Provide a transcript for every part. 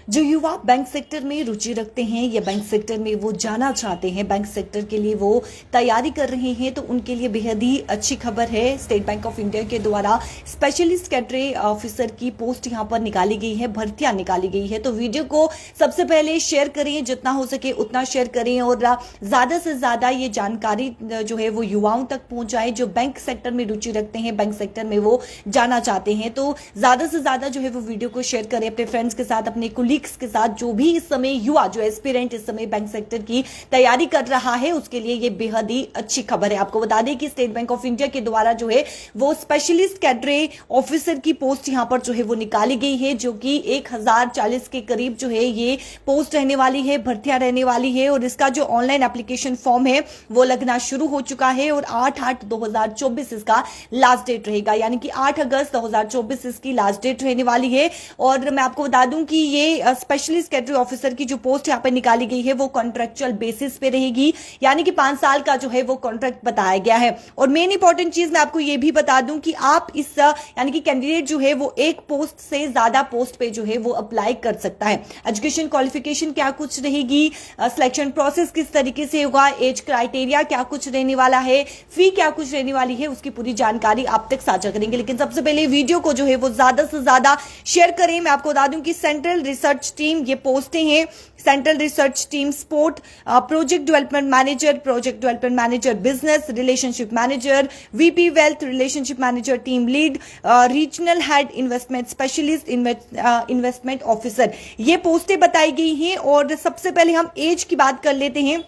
जो युवा bank sector में रुचि रखते हैं या बैंक सेक्टर में वो जाना चाहते हैं, बैंक सेक्टर के लिए वो तैयारी कर रहे हैं, तो उनके लिए बेहद ही अच्छी खबर है। स्टेट बैंक ऑफ इंडिया के द्वारा स्पेशलिस्ट कैडरे ऑफिसर की पोस्ट यहां पर निकाली गई है, भर्तियां निकाली गई है। तो वीडियो को सबसे पहले शेयर करें, जितना हो सके उतना शेयर करें और ज्यादा से ज्यादा ये जानकारी जो है वो युवाओं तक पहुंच जाए जो बैंक सेक्टर में रुचि रखते हैं, बैंक सेक्टर में वो जाना चाहते हैं। तो ज्यादा से ज्यादा जो है वो वीडियो को शेयर करें अपने फ्रेंड्स के साथ, अपने कोलीग्स के साथ। जो भी इस समय युवा, जो एस्पिरेंट इस समय बैंक सेक्टर की तैयारी कर रहा है, उसके लिए ये बेहद ही अच्छी खबर है। आपको बता दें कि स्टेट बैंक ऑफ इंडिया के द्वारा जो है वो स्पेशलिस्ट कैडरे ऑफिसर की पोस्ट यहां पर जो है वो निकाली गई है, जो कि 1040 के करीब जो है ये पोस्ट रहने वाली है, भर्तियां रहने वाली है। और इसका जो ऑनलाइन एप्लीकेशन फॉर्म है वो लगना शुरू हो चुका है और 8/8/2024 इसका लास्ट डेट रहेगा, यानी कि 8 अगस्त 2024 इसकी लास्ट डेट रहने वाली है। और मैं आपको बता दूं कि ये स्पेशलिस्ट कैडरे ऑफिसर की जो पोस्ट यहां पे निकाली गई है वो कॉन्ट्रेक्चुअल बेसिस पे रहेगी, यानी कि 5 साल का जो है वो कॉन्ट्रैक्ट बताया गया है। और मेन इंपॉर्टेंट चीज मैं आपको ये भी बता दूं कि आप इस यानी कि कैंडिडेट जो है वो एक पोस्ट से ज्यादा पोस्ट पे जो है वो अप्लाई कर सकता है। एजुकेशन क्वालिफिकेशन क्या कुछ रहेगी, सिलेक्शन प्रोसेस किस तरीके से होगा, एज क्राइटेरिया क्या कुछ रहने वाला है, फी क्या कुछ रहने वाली है, उसकी पूरी जानकारी आप तक साझा करेंगे। लेकिन सबसे पहले वीडियो को जो है वो ज्यादा से ज्यादा शेयर करें। मैं आपको बता दूं कि सेंट्रल रिसर्च टीम, ये पोस्टें हैं central research team sport, project development manager business, relationship manager, VP wealth relationship manager, team lead, regional head investment specialist, investment officer, ये पोस्टें बताई गई हैं। और सबसे पहले हम एज की बात कर लेते हैं।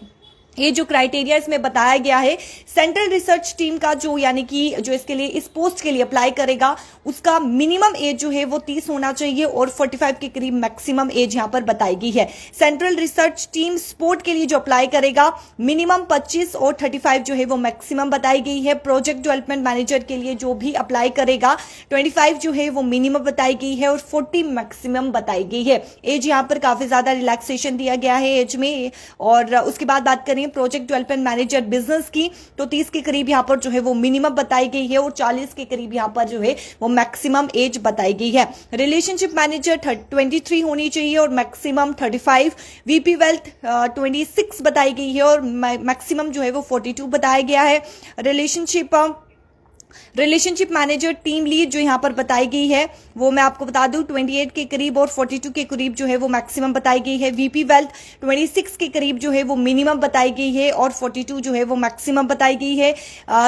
ये जो क्राइटेरिया इसमें बताया गया है, सेंट्रल रिसर्च टीम का जो, यानी कि जो इसके लिए, इस पोस्ट के लिए अप्लाई करेगा, उसका मिनिमम एज जो है वो 30 होना चाहिए और 45 के करीब मैक्सिमम एज यहां पर बताई गई है। सेंट्रल रिसर्च टीम स्पोर्ट के लिए जो अप्लाई करेगा, मिनिमम 25 और 35 जो है वो मैक्सिमम बताई गई है। प्रोजेक्ट डेवलपमेंट मैनेजर के लिए जो भी अप्लाई करेगा, 25 जो है वो मिनिमम बताई गई है और 40 मैक्सिमम बताई गई है। एज यहां पर काफी ज्यादा रिलैक्सेशन दिया गया है एज में। और उसके बाद बात करें प्रोजेक्ट डेवलपमेंट मैनेजर बिजनेस की, तो 30 के करीब यहां पर जो है वो मिनिमम बताई गई है और 40 के करीब यहां पर जो है वो मैक्सिमम एज बताई गई है। रिलेशनशिप मैनेजर 23 होनी चाहिए और मैक्सिमम 35। वीपी वेल्थ 26 बताई गई है और मैक्सिमम जो है वो 42 बताया गया है। रिलेशनशिप मैनेजर टीम लीड जो यहां पर बताई गई है वो मैं आपको बता दूं 28 के करीब और 42 के करीब जो है वो मैक्सिमम बताई गई है। वीपी वेल्थ 26 के करीब जो है वो मिनिमम बताई गई है और 42 जो है वो मैक्सिमम बताई गई है।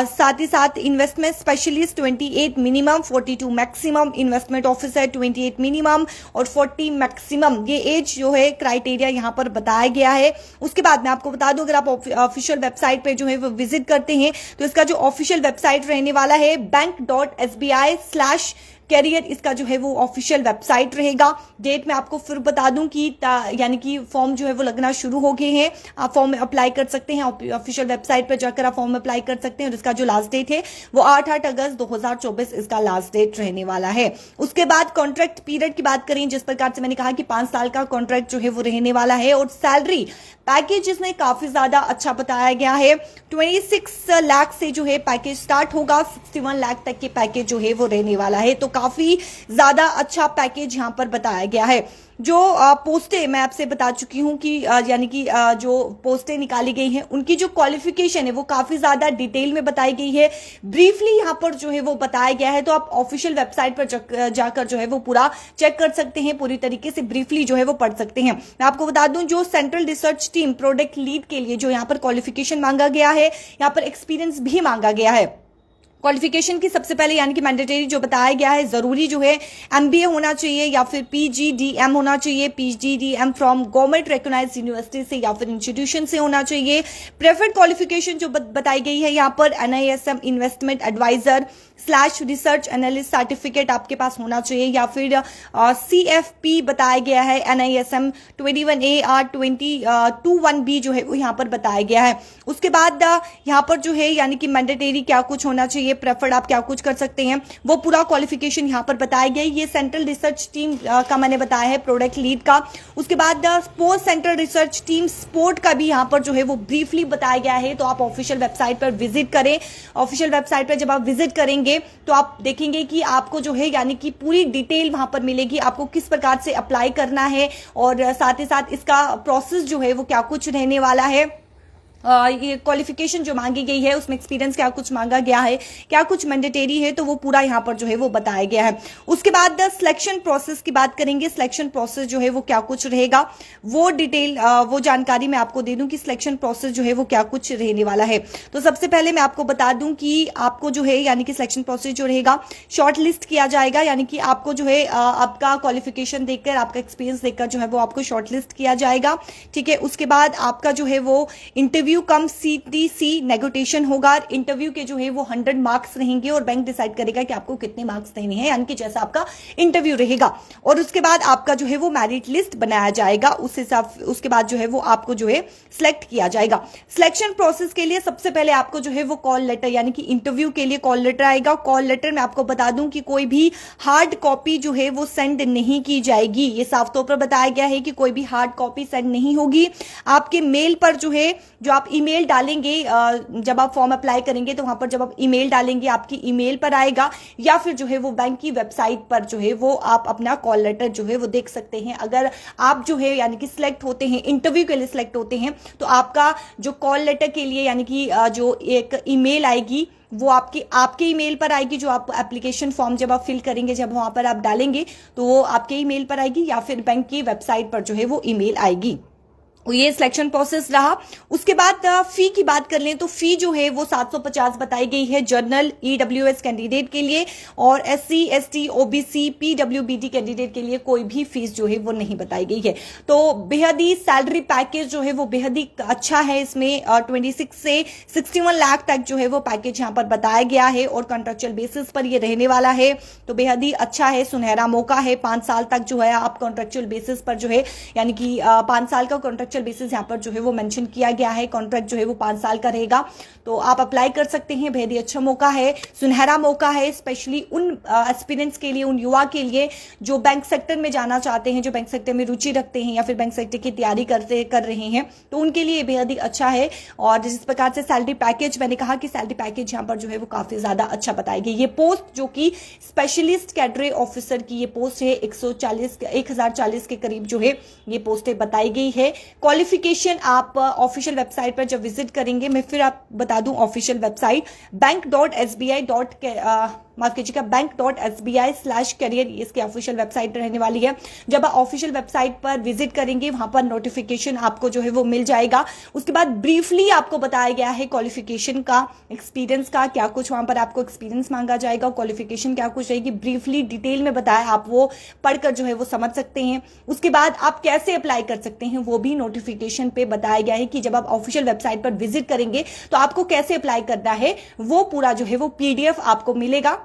साथ ही साथ investment specialist 28 minimum, 42 maximum. Investment officer 28 minimum और 40 मैक्सिमम। ये एज जो है क्राइटेरिया यहां पर बताया गया है। उसके बाद मैं आपको बता दूं, अगर आप ऑफिशियल वेबसाइट पे जो है वो विजिट करते हैं तो इसका जो ऑफिशियल वेबसाइट रहने वाला है bank.sbi/कैरियर, इसका जो है वो ऑफिशियल वेबसाइट रहेगा। डेट में आपको फिर बता दूं कि यानी कि फॉर्म जो है वो लगना शुरू हो गए हैं। आप फॉर्म में अप्लाई कर सकते हैं, ऑफिशियल वेबसाइट पर जाकर आप फॉर्म अप्लाई कर सकते हैं। और इसका जो लास्ट डेट है वो 8 अगस्त 2024 इसका लास्ट डेट रहने वाला है। उसके बाद कॉन्ट्रैक्ट पीरियड की बात करें, जिस प्रकार से मैंने कहा कि 5 साल का कॉन्ट्रैक्ट जो है वो रहने वाला है। और सैलरी पैकेज इसमें काफी ज्यादा अच्छा बताया गया है। 26 लाख से जो है पैकेज स्टार्ट होगा, 61 लाख तक के पैकेज जो है वो रहने वाला है। तो काफी ज्यादा अच्छा पैकेज यहां पर बताया गया है। जो पोस्टें मैं आपसे बता चुकी हूं कि यानी कि जो पोस्टें निकाली गई हैं उनकी जो क्वालिफिकेशन है वो काफी ज्यादा डिटेल में बताई गई है। ब्रीफली यहां पर जो है वो बताया गया है, तो आप ऑफिशियल वेबसाइट पर जाकर जो है वो पूरा चेक कर सकते हैं, पूरी तरीके से ब्रीफली जो है वो पढ़ सकते हैं। मैं आपको बता दूं, जो central research team product lead के लिए जो यहां पर क्वालिफिकेशन मांगा गया है, यहां पर एक्सपीरियंस भी मांगा गया है। क्वालिफिकेशन की सबसे पहले यानी कि मैंडेटरी जो बताया गया है, जरूरी जो है एमबीए होना चाहिए या फिर पीजीडीएम होना चाहिए। PGDM from government recognised university से या फिर इंस्टीट्यूशन से होना चाहिए। प्रेफर्ड क्वालिफिकेशन जो बताई गई है यहाँ पर, NISM investment adviser / research analyst certificate आपके पास होना चाहिए, या फिर सीएफपी बताया गया है। एनआईएसएम 21AR 21B जो है वो यहाँ पर बताया गया है। उसके बाद यहाँ पर जो है यानी कि मैंडेटरी क्या कुछ होना चाहिए, प्रेफर्ड आप क्या कुछ कर सकते हैं, वो पूरा क्वालिफिकेशन यहाँ पर बताया गया है। ये सेंट्रल रिसर्च टीम का मैंने बताया है, प्रोडक्ट लीड का। उसके बाद post central research team sport का भी यहाँ पर जो है वो ब्रीफली बताया गया है। तो आप ऑफिशियल वेबसाइट पर विजिट करें। ऑफिशियल वेबसाइट पर जब आप विजिट करेंगे करेंगे तो आप देखेंगे कि आपको जो है यानी कि पूरी डिटेल वहां पर मिलेगी, आपको किस प्रकार से अप्लाई करना है और साथ ही साथ इसका प्रोसेस जो है वो क्या कुछ रहने वाला है। ये क्वालिफिकेशन जो मांगी गई है उसमें एक्सपीरियंस क्या कुछ मांगा गया है, क्या कुछ मैंडेटरी है, तो वो पूरा यहाँ पर जो है वो बताया गया है। उसके बाद सिलेक्शन प्रोसेस की बात करेंगे। सिलेक्शन प्रोसेस जो है वो क्या कुछ रहेगा, वो डिटेल वो जानकारी मैं आपको दे दूं कि सिलेक्शन प्रोसेस जो है वो क्या कुछ रहने वाला है। तो सबसे पहले मैं आपको बता दूं कि आपको जो है यानी कि सिलेक्शन प्रोसेस जो रहेगा, शॉर्ट लिस्ट किया जाएगा, यानी कि आपको जो है आपका क्वालिफिकेशन देखकर, आपका एक्सपीरियंस देखकर जो है वो आपको शॉर्ट लिस्ट किया जाएगा। ठीक है, उसके बाद आपका जो है वो इंटरव्यू कम CTC नेगोटिएशन होगा। इंटरव्यू के जो है वो 100 मार्क्स रहेंगे और बैंक डिसाइड करेगा कि आपको कितने मार्क्स देने हैं, यानी कि जैसा आपका इंटरव्यू रहेगा। और उसके बाद आपका जो है वो मेरिट लिस्ट बनाया जाएगा, उस हिसाब उसके बाद जो है वो आपको जो है सिलेक्ट किया जाएगा। सिलेक्शन प्रोसेस के लिए सबसे पहले आपको जो है वो कॉल लेटर, यानी कि इंटरव्यू के लिए कॉल लेटर आएगा। कॉल लेटर में आपको बता दूं कि कोई भी हार्ड कॉपी जो है वो सेंड नहीं की जाएगी। ये साफ तौर पर बताया गया है कि कोई भी हार्ड कॉपी सेंड नहीं होगी। आपके मेल पर जो है, जो आप ईमेल डालेंगे, जब आप फॉर्म अप्लाई करेंगे तो वहां पर जब आप ईमेल डालेंगे आपकी ईमेल पर आएगा, या फिर जो है वो बैंक की वेबसाइट पर जो है वो आप अपना कॉल लेटर जो है वो देख सकते हैं। अगर आप जो है यानी कि सिलेक्ट होते हैं, इंटरव्यू के लिए सिलेक्ट होते हैं, तो आपका जो कॉल लेटर के लिए यानी कि जो एक ईमेल आएगी वो आपके ईमेल पर आएगी। जो आप एप्लीकेशन फॉर्म जब आप फिल करेंगे, जब वहां पर आप डालेंगे तो वो आपके ईमेल पर आएगी, या फिर बैंक की वेबसाइट पर जो है वो ईमेल आएगी। ये सिलेक्शन प्रोसेस रहा। उसके बाद फी की बात कर लें तो फी जो है वो 750 बताई गई है जनरल EWS कैंडिडेट के लिए, और SC ST OBC PWBD candidate के लिए कोई भी फीस जो है वो नहीं बताई गई है। तो बेहद ही सैलरी पैकेज जो है वो बेहद ही अच्छा है। इसमें 26 से 61 लाख तक जो है वो पैकेज यहाँ पर बताया गया है और कॉन्ट्रेक्चुअल बेसिस पर ये रहने वाला है। तो बेहद ही अच्छा है, सुनहरा मौका है। 5 साल तक जो है आप कॉन्ट्रेक्चुअल बेसिस पर जो है, यानी कि 5 साल का कॉन्ट्रेक्चुअल बेसिस यहाँ पर जो है वो मेंशन किया गया है। कॉन्ट्रैक्ट जो है वो 5 साल का रहेगा, तो आप अप्लाई कर सकते हैं। बेहद ही अच्छा मौका है, सुनहरा मौका है, स्पेशली उन एस्पिरेंट्स के लिए, उन युवा के लिए जो बैंक सेक्टर में जाना चाहते हैं, जो बैंक सेक्टर में रुचि रखते हैं या फिर बैंक सेक्टर की तैयारी कर रहे हैं, तो उनके लिए बेहद ही अच्छा है। और जिस प्रकार से सैलरी पैकेज, मैंने कहा कि सैलरी पैकेज यहाँ पर जो है वो काफी ज्यादा अच्छा बताएगी। ये पोस्ट जो कि स्पेशलिस्ट कैडरे ऑफिसर की ये पोस्ट है, 1040 के करीब जो है ये पोस्टें बताई गई है। क्वालिफिकेशन आप ऑफिशियल वेबसाइट पर जब विजिट करेंगे, मैं फिर आप बता दूं ऑफिशियल वेबसाइट bank.sbi.career इसकी ऑफिशियल वेबसाइट रहने वाली है। जब आप ऑफिशियल वेबसाइट पर विजिट करेंगे वहां पर नोटिफिकेशन आपको जो है वो मिल जाएगा। उसके बाद ब्रीफली आपको बताया गया है क्वालिफिकेशन का, एक्सपीरियंस का, क्या कुछ वहां पर आपको एक्सपीरियंस मांगा जाएगा, क्वालिफिकेशन क्या कुछ रहेगी, ब्रीफली डिटेल में बताया, आप वो पढ़कर जो है वो समझ सकते हैं। उसके बाद आप कैसे अप्लाई कर सकते हैं वो भी नोटिफिकेशन पे बताया गया है कि जब आप ऑफिशियल वेबसाइट पर विजिट करेंगे तो आपको कैसे अप्लाई करना है, वो पूरा जो है वो PDF आपको मिलेगा।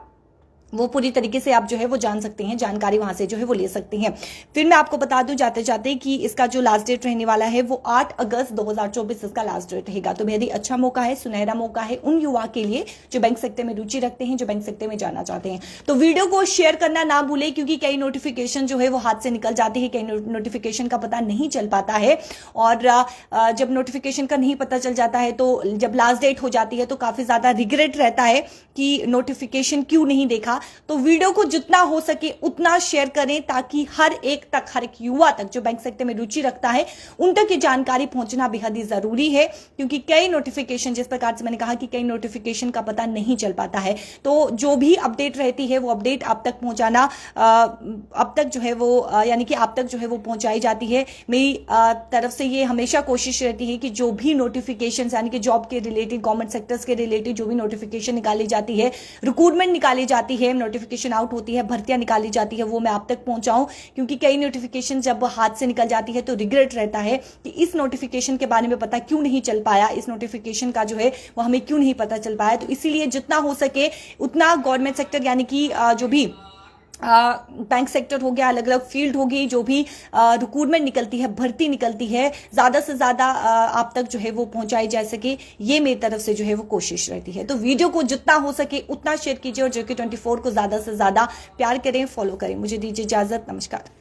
वो पूरी तरीके से आप जो है वो जान सकते हैं, जानकारी वहां से जो है वो ले सकते हैं। फिर मैं आपको बता दूं जाते जाते कि इसका जो लास्ट डेट रहने वाला है वो 8 अगस्त 2024 इसका लास्ट डेट रहेगा। तो बेहद ही अच्छा मौका है, सुनहरा मौका है उन युवा के लिए जो बैंक सेक्टर में रुचि रखते हैं, जो बैंक सेक्टर में जाना चाहते हैं। तो वीडियो को शेयर करना ना भूले, क्योंकि कई नोटिफिकेशन जो है वो हाथ से निकल जाती है, कई नोटिफिकेशन का पता नहीं चल पाता है। और जब नोटिफिकेशन का नहीं पता चल जाता है, तो जब लास्ट डेट हो जाती है तो काफी ज्यादा रिग्रेट रहता है कि नोटिफिकेशन क्यों नहीं देखा। तो वीडियो को जितना हो सके उतना शेयर करें, ताकि हर एक युवा तक जो बैंक सेक्टर में रुचि रखता है उन तक ये जानकारी पहुंचना बेहद ही जरूरी है। क्योंकि कई नोटिफिकेशन, जिस प्रकार से मैंने कहा कि कई नोटिफिकेशन का पता नहीं चल पाता है, तो जो भी अपडेट रहती है वो अपडेट आप तक पहुंचाना, अब तक जो है वो यानी कि आप तक जो है वो पहुंचाई जाती है। मेरी तरफ से ये हमेशा कोशिश रहती है कि जो भी नोटिफिकेशन यानी कि जॉब के रिलेटेड, गवर्नमेंट सेक्टर्स के रिलेटेड जो भी नोटिफिकेशन निकाली जाती है, रिक्रूटमेंट निकाली जाती है, नोटिफिकेशन आउट होती है, भर्तियां निकाली जाती है, वो मैं आप तक पहुंचाऊं। क्योंकि कई नोटिफिकेशन जब हाथ से निकल जाती है तो रिग्रेट रहता है कि इस नोटिफिकेशन के बारे में पता क्यों नहीं चल पाया, इस नोटिफिकेशन का जो है वो हमें क्यों नहीं पता चल पाया। तो इसीलिए जितना हो सके उतना गवर्नमेंट सेक्टर यानी कि जो भी बैंक सेक्टर हो गया, अलग अलग फील्ड होगी, जो भी रिक्रूटमेंट निकलती है, भर्ती निकलती है, ज्यादा से ज्यादा आप तक जो है वो पहुंचाई जा सके, ये मेरी तरफ से जो है वो कोशिश रहती है। तो वीडियो को जितना हो सके उतना शेयर कीजिए और JK24 को ज्यादा से ज्यादा प्यार करें, फॉलो करें। मुझे दीजिए इजाजत, नमस्कार।